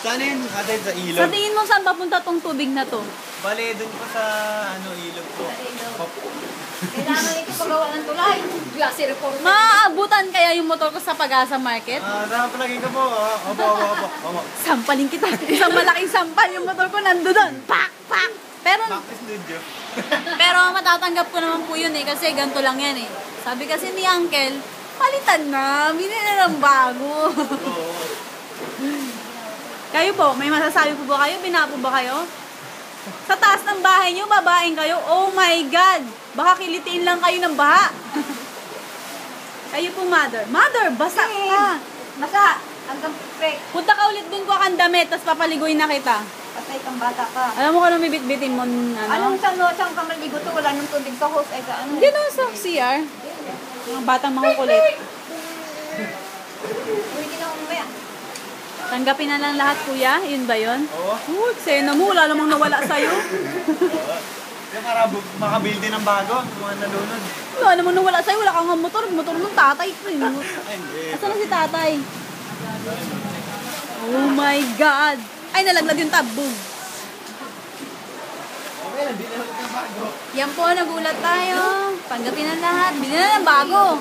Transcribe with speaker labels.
Speaker 1: Saan yun? Atay sa ilog.
Speaker 2: Sa tingin mo saan papunta tong tubig na to?
Speaker 1: Bale, doon pa sa ilog po.
Speaker 3: Kailangan ito paggawa ng tulay. Glassy report.
Speaker 2: Maaabutan kaya yung motor ko sa Pag-asa Market?
Speaker 1: Saan palagi ka po? Opo.
Speaker 2: Sampalin kita. Isang malaking sampal yung motor ko nandoon. Pak! Pak!
Speaker 1: Practice studio.
Speaker 2: Pero matatanggap ko naman po yun eh. Kasi ganito lang yan eh. Sabi kasi ni Uncle, palitan na. Binili na ng bago.
Speaker 1: Oo.
Speaker 2: Kayo po, may masasabi po ba kayo? Binapo ba kayo? Sa taas ng bahay nyo, babaeng kayo? Oh my God! Baka kilitiin lang kayo ng baha. Kayo po, mother. Mother, basa ka!
Speaker 3: Basa. Hanggang pek.
Speaker 2: Punta ka ulit dun ko kang damit, tapos papaliguin na kita.
Speaker 3: Patay kang bata ka.
Speaker 2: Alam mo kung ano may bitbitin mo,
Speaker 3: Anong saan ka maligo to? Wala nang tubig sa hose. Ay sa ano?
Speaker 2: Hindi na sa CR. Mga batang makukulit.
Speaker 3: Ulitin ako mamaya.
Speaker 2: Tanggapin na lang lahat, kuya. Yun ba yun?
Speaker 1: Oo.
Speaker 2: Sena mo, wala namang nawala sa'yo.
Speaker 1: Yung makabuild din ng bago, mga nalunod.
Speaker 2: Wala namang nawala sa'yo, wala kang motor. Motor ng tatay ko.
Speaker 1: Ay, hindi.
Speaker 2: Asan na si tatay? Oh my God! Ay, nalaglag yung tabog.
Speaker 1: Okay lang, di na ng bago.
Speaker 2: Yan po, nagulat tayo. Tanggapin na lahat. Bili na ng bago.